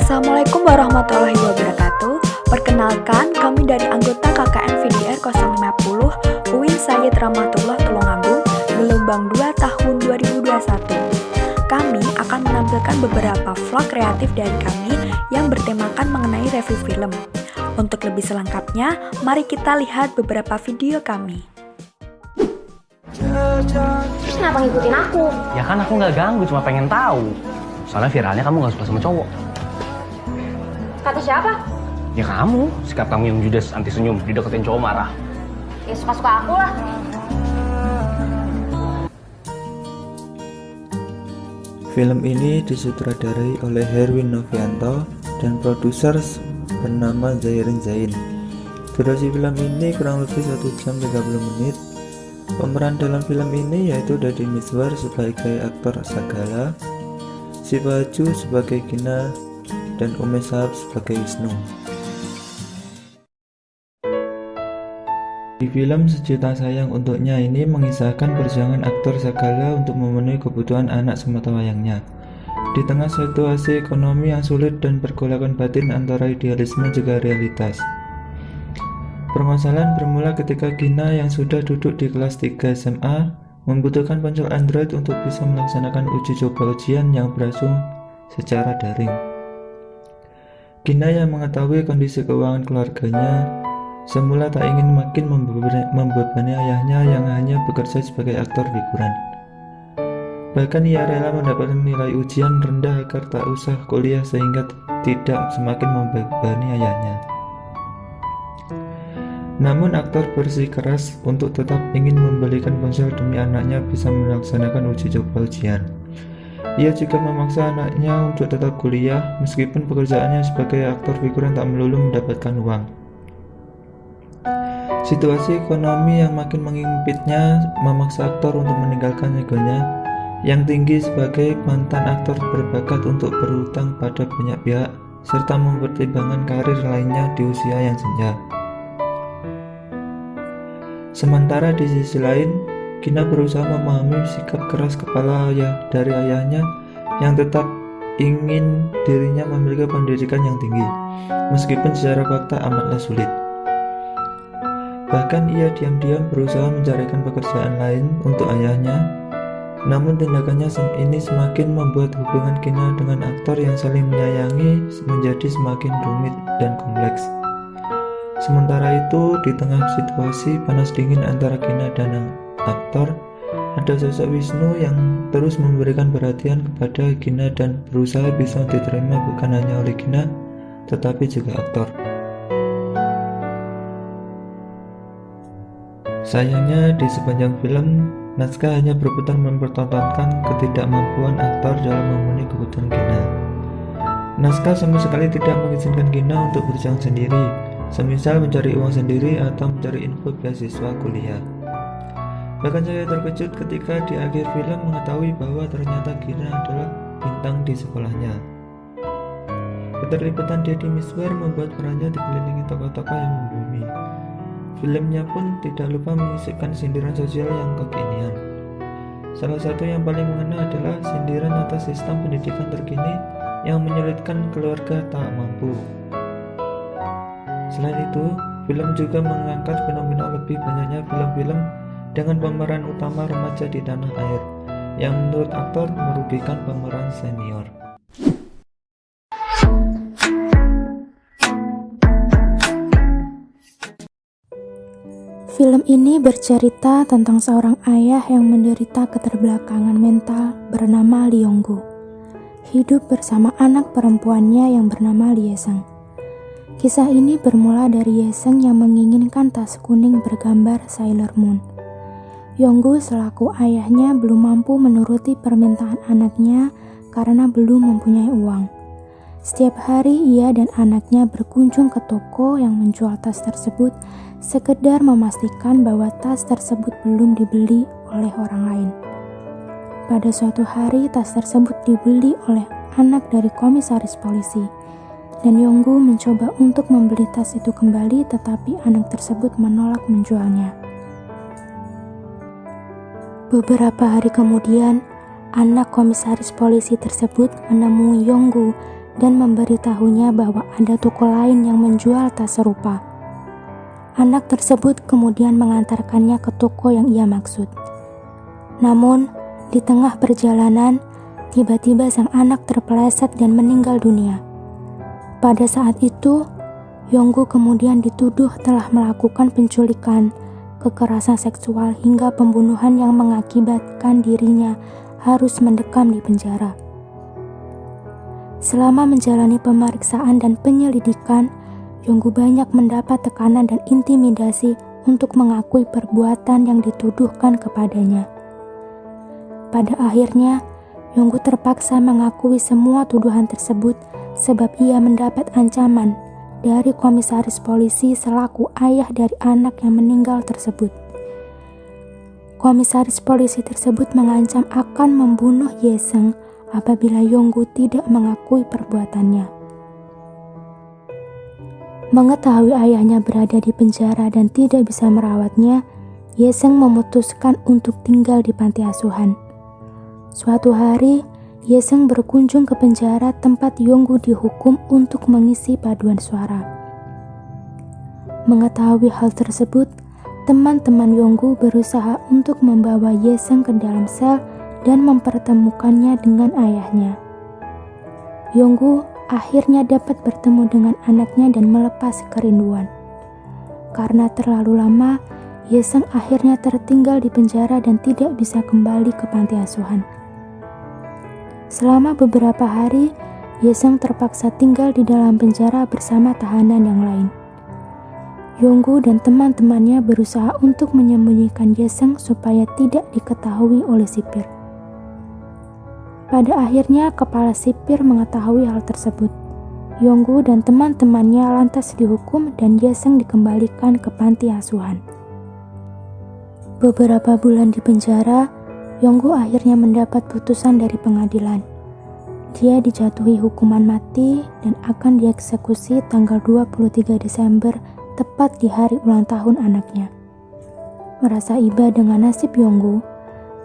Assalamualaikum warahmatullahi wabarakatuh. Perkenalkan, kami dari anggota KKN VDR 050 UIN Sayyid Rahmatullah Tulungagung, gelombang 2 tahun 2021. Kami akan menampilkan beberapa vlog kreatif dari kami yang bertemakan mengenai review film. Untuk lebih selengkapnya, mari kita lihat beberapa video kami. Terus kenapa ngikutin aku? Ya kan aku nggak ganggu, cuma pengen tahu. Soalnya viralnya kamu nggak suka sama cowok. Kata siapa? Ya kamu, sikap kamu yang judes anti senyum, dideketin cowok marah. Ya suka-suka aku lah. Film ini disutradarai oleh Herwin Novianto dan produser bernama Zairin Zain. Durasi film ini kurang lebih 1 jam 30 menit. Pemeran dalam film ini yaitu Deddy Mizwar sebagai aktor Sagala, Siva Haju sebagai Gina, dan Ume Shahab sebagai Wisnu. Di film Sejuta Sayang Untuknya ini mengisahkan perjuangan aktor Sagala untuk memenuhi kebutuhan anak sematawayangnya. Di tengah situasi ekonomi yang sulit dan pergolakan batin antara idealisme juga realitas. Permasalahan bermula ketika Gina yang sudah duduk di kelas 3 SMA membutuhkan ponsel Android untuk bisa melaksanakan uji coba ujian yang berlangsung secara daring. Gina yang mengetahui kondisi keuangan keluarganya semula tak ingin makin membebani ayahnya yang hanya bekerja sebagai aktor figuran. Bahkan ia rela mendapatkan nilai ujian rendah agar tak usah kuliah sehingga tidak semakin membebani ayahnya. Namun aktor bersikeras untuk tetap ingin membelikan ponsel demi anaknya bisa melaksanakan uji coba ujian. Ia juga memaksa anaknya untuk tetap kuliah meskipun pekerjaannya sebagai aktor figuran tak melulu mendapatkan uang. Situasi ekonomi yang makin mengimpitnya memaksa aktor untuk meninggalkan egonya yang tinggi sebagai mantan aktor berbakat untuk berhutang pada banyak pihak serta mempertimbangkan karir lainnya di usia yang senja. Sementara di sisi lain, Gina berusaha memahami sikap keras kepala dari ayahnya yang tetap ingin dirinya memiliki pendidikan yang tinggi, meskipun secara fakta amatlah sulit. Bahkan ia diam-diam berusaha mencarikan pekerjaan lain untuk ayahnya, namun tindakannya ini semakin membuat hubungan Gina dengan aktor yang saling menyayangi menjadi semakin rumit dan kompleks. Sementara itu, di tengah situasi panas dingin antara Gina dan aktor, ada sosok Wisnu yang terus memberikan perhatian kepada Gina dan berusaha bisa diterima bukan hanya oleh Gina, tetapi juga aktor. Sayangnya, di sepanjang film, naskah hanya berputar mempertontonkan ketidakmampuan aktor dalam memenuhi kebutuhan Gina. Naskah sama sekali tidak mengizinkan Gina untuk berjuang sendiri, semisal mencari uang sendiri atau mencari info beasiswa kuliah. Bahkan saya terkejut ketika di akhir film mengetahui bahwa ternyata Gina adalah bintang di sekolahnya. Keterlibatan Deddy Mizwar membuat perannya dikelilingi tokoh-tokoh yang membumi. Filmnya pun tidak lupa menyisipkan sindiran sosial yang kekinian. Salah satu yang paling mengena adalah sindiran atas sistem pendidikan terkini yang menyulitkan keluarga tak mampu. Selain itu, film juga mengangkat fenomena lebih banyaknya film-film dengan pemeran utama remaja di tanah air, yang menurut aktor merugikan pemeran senior. Film ini bercerita tentang seorang ayah yang menderita keterbelakangan mental bernama Lee Yong-gu, hidup bersama anak perempuannya yang bernama Lee Ye-seung. Kisah ini bermula dari Ye-seung yang menginginkan tas kuning bergambar Sailor Moon. Yong-gu selaku ayahnya belum mampu menuruti permintaan anaknya karena belum mempunyai uang. Setiap hari ia dan anaknya berkunjung ke toko yang menjual tas tersebut sekedar memastikan bahwa tas tersebut belum dibeli oleh orang lain. Pada suatu hari tas tersebut dibeli oleh anak dari komisaris polisi. Dan Yong-gu mencoba untuk membeli tas itu kembali, tetapi anak tersebut menolak menjualnya. Beberapa hari kemudian, anak komisaris polisi tersebut menemui Yong-gu dan memberitahunya bahwa ada toko lain yang menjual tas serupa. Anak tersebut kemudian mengantarkannya ke toko yang ia maksud. Namun, di tengah perjalanan, tiba-tiba sang anak terpeleset dan meninggal dunia. Pada saat itu, Yonggu kemudian dituduh telah melakukan penculikan, kekerasan seksual hingga pembunuhan yang mengakibatkan dirinya harus mendekam di penjara. Selama menjalani pemeriksaan dan penyelidikan, Yonggu banyak mendapat tekanan dan intimidasi untuk mengakui perbuatan yang dituduhkan kepadanya. Pada akhirnya, Yonggu terpaksa mengakui semua tuduhan tersebut sebab ia mendapat ancaman dari komisaris polisi selaku ayah dari anak yang meninggal tersebut. Komisaris polisi tersebut mengancam akan membunuh Yeseng apabila Yonggu tidak mengakui perbuatannya. Mengetahui ayahnya berada di penjara dan tidak bisa merawatnya, Yeseng memutuskan untuk tinggal di panti asuhan. Suatu hari, Yeseng berkunjung ke penjara tempat Yonggu dihukum untuk mengisi paduan suara. Mengetahui hal tersebut, teman-teman Yonggu berusaha untuk membawa Yeseng ke dalam sel dan mempertemukannya dengan ayahnya. Yonggu akhirnya dapat bertemu dengan anaknya dan melepas kerinduan. Karena terlalu lama, Yeseng akhirnya tertinggal di penjara dan tidak bisa kembali ke panti asuhan. Selama beberapa hari, Yeseng terpaksa tinggal di dalam penjara bersama tahanan yang lain. Yonggu dan teman-temannya berusaha untuk menyembunyikan Yeseng supaya tidak diketahui oleh sipir. Pada akhirnya, kepala sipir mengetahui hal tersebut. Yonggu dan teman-temannya lantas dihukum dan Yeseng dikembalikan ke panti asuhan. Beberapa bulan di penjara, Yonggu akhirnya mendapat putusan dari pengadilan. Dia dijatuhi hukuman mati dan akan dieksekusi tanggal 23 Desember tepat di hari ulang tahun anaknya. Merasa iba dengan nasib Yonggu,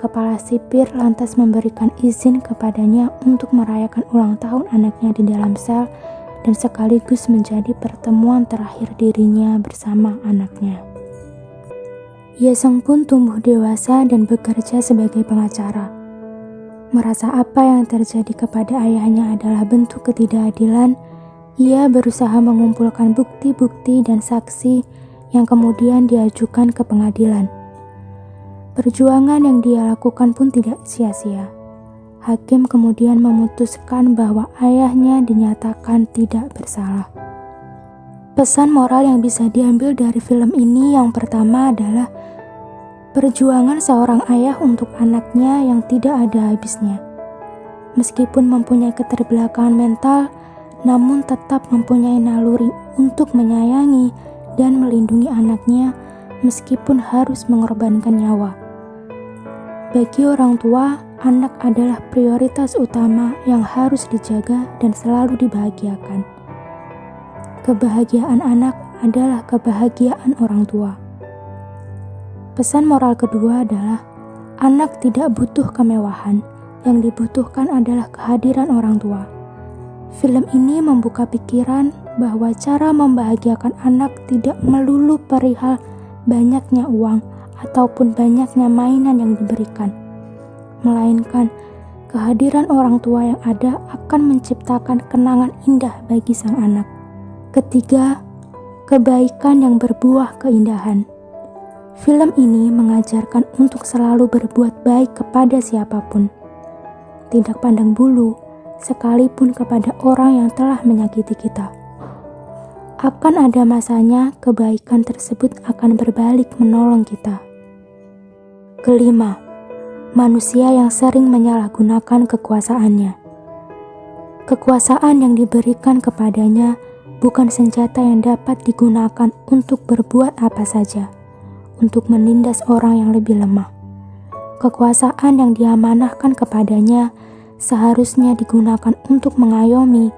kepala sipir lantas memberikan izin kepadanya untuk merayakan ulang tahun anaknya di dalam sel dan sekaligus menjadi pertemuan terakhir dirinya bersama anaknya. Yeseng pun tumbuh dewasa dan bekerja sebagai pengacara. Merasa apa yang terjadi kepada ayahnya adalah bentuk ketidakadilan, ia berusaha mengumpulkan bukti-bukti dan saksi yang kemudian diajukan ke pengadilan. Perjuangan yang dia lakukan pun tidak sia-sia. Hakim kemudian memutuskan bahwa ayahnya dinyatakan tidak bersalah. Pesan moral yang bisa diambil dari film ini yang pertama adalah perjuangan seorang ayah untuk anaknya yang tidak ada habisnya. Meskipun mempunyai keterbelakangan mental, namun tetap mempunyai naluri untuk menyayangi dan melindungi anaknya meskipun harus mengorbankan nyawa. Bagi orang tua, anak adalah prioritas utama yang harus dijaga dan selalu dibahagiakan. Kebahagiaan anak adalah kebahagiaan orang tua. Pesan moral kedua adalah anak tidak butuh kemewahan, yang dibutuhkan adalah kehadiran orang tua. Film ini membuka pikiran bahwa cara membahagiakan anak tidak melulu perihal banyaknya uang ataupun banyaknya mainan yang diberikan, melainkan kehadiran orang tua yang ada akan menciptakan kenangan indah bagi sang anak. Ketiga, kebaikan yang berbuah keindahan. Film ini mengajarkan untuk selalu berbuat baik kepada siapapun, tidak pandang bulu, sekalipun kepada orang yang telah menyakiti kita. Akan ada masanya kebaikan tersebut akan berbalik menolong kita. Kelima, manusia yang sering menyalahgunakan kekuasaannya. Kekuasaan yang diberikan kepadanya bukan senjata yang dapat digunakan untuk berbuat apa saja, untuk menindas orang yang lebih lemah. Kekuasaan yang diamanahkan kepadanya seharusnya digunakan untuk mengayomi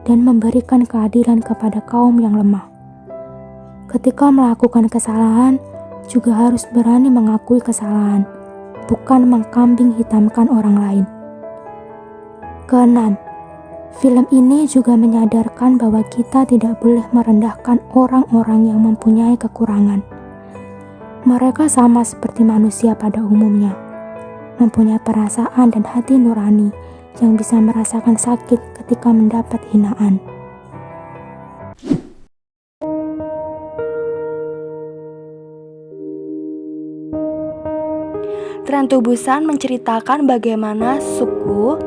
dan memberikan keadilan kepada kaum yang lemah. Ketika melakukan kesalahan, juga harus berani mengakui kesalahan, bukan mengkambing hitamkan orang lain. Keenam, Film ini juga menyadarkan bahwa kita tidak boleh merendahkan orang-orang yang mempunyai kekurangan. Mereka sama seperti manusia pada umumnya, mempunyai perasaan dan hati nurani yang bisa merasakan sakit ketika mendapat hinaan. Train to Busan menceritakan bagaimana Suk-woo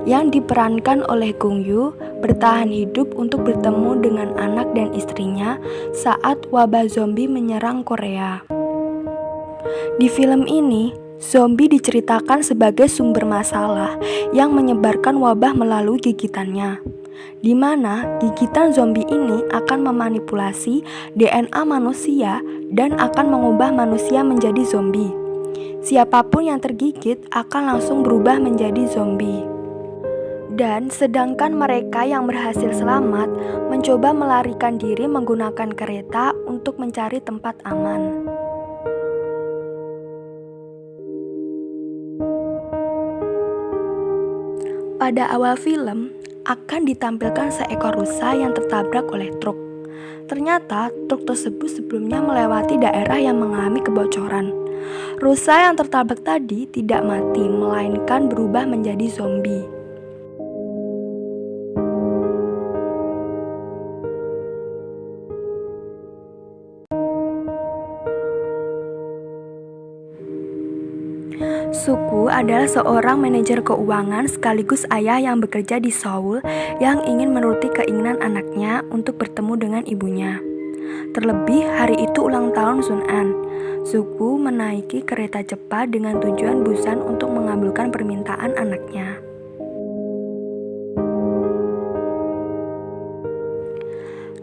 yang diperankan oleh Gong Yoo bertahan hidup untuk bertemu dengan anak dan istrinya saat wabah zombie menyerang Korea. Di film ini, zombie diceritakan sebagai sumber masalah yang menyebarkan wabah melalui gigitannya, di mana gigitan zombie ini akan memanipulasi DNA manusia dan akan mengubah manusia menjadi zombie. Siapapun yang tergigit akan langsung berubah menjadi zombie. Dan sedangkan mereka yang berhasil selamat mencoba melarikan diri menggunakan kereta untuk mencari tempat aman. Pada awal film akan ditampilkan seekor rusa yang tertabrak oleh truk. Ternyata truk tersebut sebelumnya melewati daerah yang mengalami kebocoran. Rusa yang tertabrak tadi tidak mati, melainkan berubah menjadi zombie. Suk-woo adalah seorang manajer keuangan sekaligus ayah yang bekerja di Seoul yang ingin menuruti keinginan anaknya untuk bertemu dengan ibunya. Terlebih hari itu ulang tahun Sun-an. Suk-woo menaiki kereta cepat dengan tujuan Busan untuk mengabulkan permintaan anaknya.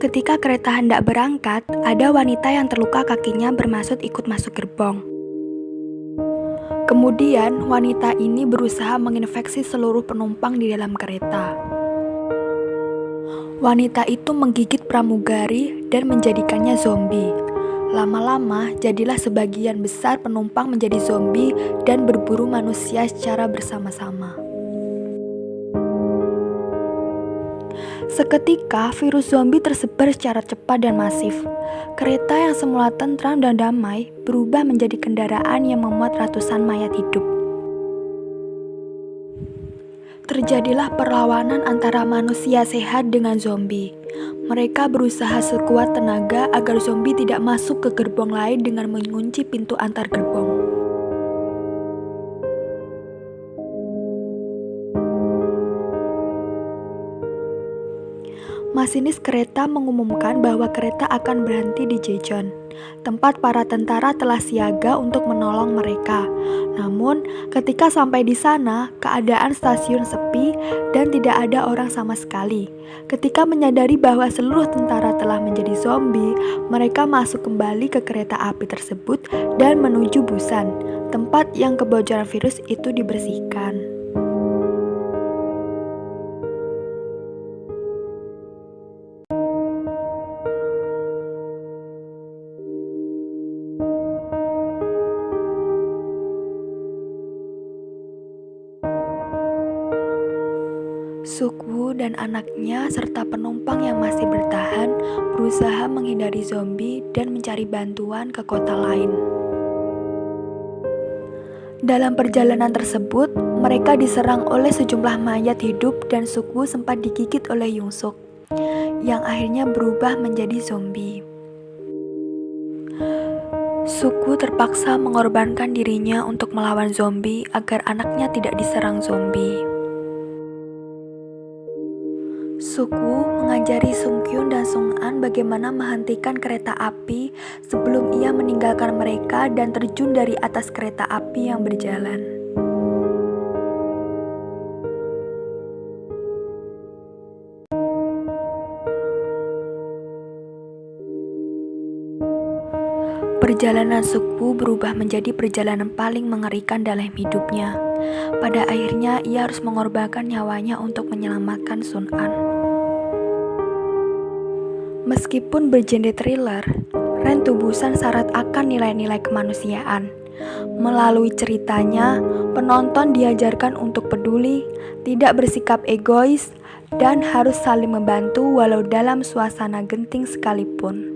Ketika kereta hendak berangkat, ada wanita yang terluka kakinya bermaksud ikut masuk gerbong. Kemudian, wanita ini berusaha menginfeksi seluruh penumpang di dalam kereta. Wanita itu menggigit pramugari dan menjadikannya zombie. Lama-lama, jadilah sebagian besar penumpang menjadi zombie dan berburu manusia secara bersama-sama. Seketika, virus zombie tersebar secara cepat dan masif. Kereta yang semula tentram dan damai berubah menjadi kendaraan yang memuat ratusan mayat hidup. Terjadilah perlawanan antara manusia sehat dengan zombie. Mereka berusaha sekuat tenaga agar zombie tidak masuk ke gerbong lain dengan mengunci pintu antar gerbong. Masinis kereta mengumumkan bahwa kereta akan berhenti di Jejeon, tempat para tentara telah siaga untuk menolong mereka. Namun, ketika sampai di sana, keadaan stasiun sepi dan tidak ada orang sama sekali. Ketika menyadari bahwa seluruh tentara telah menjadi zombie, mereka masuk kembali ke kereta api tersebut dan menuju Busan, tempat yang kebocoran virus itu dibersihkan. Suk-woo dan anaknya serta penumpang yang masih bertahan berusaha menghindari zombie dan mencari bantuan ke kota lain. Dalam perjalanan tersebut, mereka diserang oleh sejumlah mayat hidup dan Suk-woo sempat digigit oleh Young-suk, yang akhirnya berubah menjadi zombie. Suk-woo terpaksa mengorbankan dirinya untuk melawan zombie agar anaknya tidak diserang zombie. Suk-woo mengajari Sung-kyun dan Sung-an bagaimana menghentikan kereta api sebelum ia meninggalkan mereka dan terjun dari atas kereta api yang berjalan. Perjalanan Suk-woo berubah menjadi perjalanan paling mengerikan dalam hidupnya. Pada akhirnya ia harus mengorbankan nyawanya untuk menyelamatkan Sun-an. Meskipun bergenre thriller, Train to Busan syarat akan nilai-nilai kemanusiaan. Melalui ceritanya, penonton diajarkan untuk peduli, tidak bersikap egois, dan harus saling membantu walau dalam suasana genting sekalipun.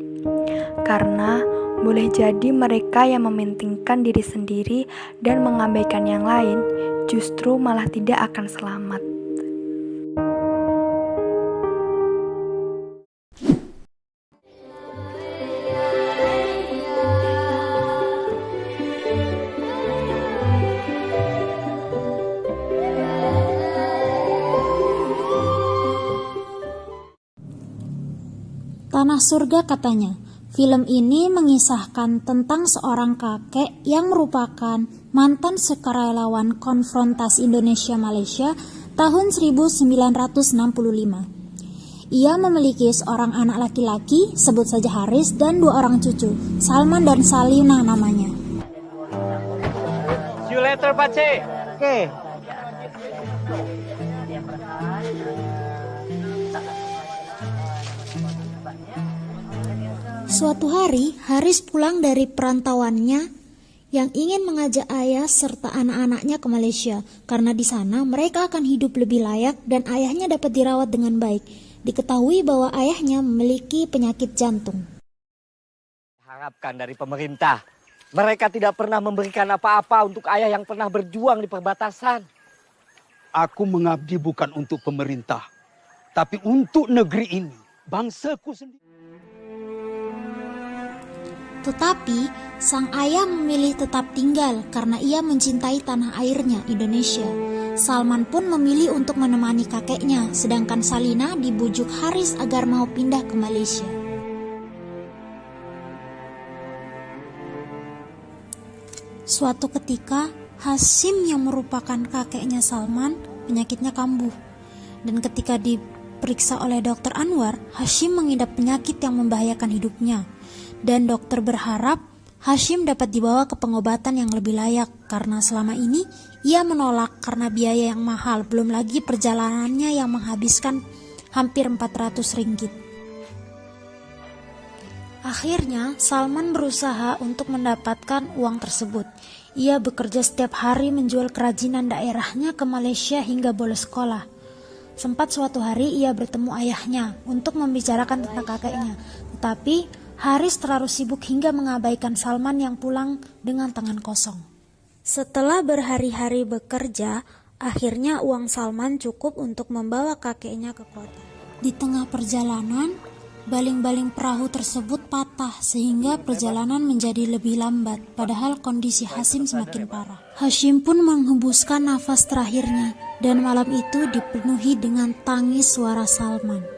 Karena boleh jadi mereka yang mementingkan diri sendiri dan mengabaikan yang lain justru malah tidak akan selamat. Tanah Surga katanya. Film ini mengisahkan tentang seorang kakek yang merupakan mantan sukarelawan konfrontasi Indonesia-Malaysia tahun 1965. Ia memiliki seorang anak laki-laki, sebut saja Haris, dan 2 orang cucu, Salman dan Salina namanya. See you later, Pace. Oke. Suatu hari, Haris pulang dari perantauannya yang ingin mengajak ayah serta anak-anaknya ke Malaysia, karena di sana mereka akan hidup lebih layak dan ayahnya dapat dirawat dengan baik. Diketahui bahwa ayahnya memiliki penyakit jantung. Harapkan dari pemerintah, mereka tidak pernah memberikan apa-apa untuk ayah yang pernah berjuang di perbatasan. Aku mengabdi bukan untuk pemerintah, tapi untuk negeri ini, bangsaku sendiri. Tetapi, sang ayah memilih tetap tinggal karena ia mencintai tanah airnya, Indonesia. Salman pun memilih untuk menemani kakeknya, sedangkan Salina dibujuk Haris agar mau pindah ke Malaysia. Suatu ketika, Hashim yang merupakan kakeknya Salman, penyakitnya kambuh. Dan ketika diperiksa oleh Dr. Anwar, Hashim mengidap penyakit yang membahayakan hidupnya. Dan dokter berharap Hashim dapat dibawa ke pengobatan yang lebih layak, karena selama ini ia menolak karena biaya yang mahal, belum lagi perjalanannya yang menghabiskan hampir 400 ringgit. Akhirnya Salman berusaha untuk mendapatkan uang tersebut. Ia bekerja setiap hari menjual kerajinan daerahnya ke Malaysia hingga bolos sekolah. Sempat suatu hari ia bertemu ayahnya untuk membicarakan tentang kakeknya, tetapi Haris terlalu sibuk hingga mengabaikan Salman yang pulang dengan tangan kosong. Setelah berhari-hari bekerja, akhirnya uang Salman cukup untuk membawa kakeknya ke kota. Di tengah perjalanan, baling-baling perahu tersebut patah sehingga perjalanan menjadi lebih lambat, padahal kondisi Hashim semakin parah. Hashim pun menghembuskan nafas terakhirnya, dan malam itu dipenuhi dengan tangis suara Salman.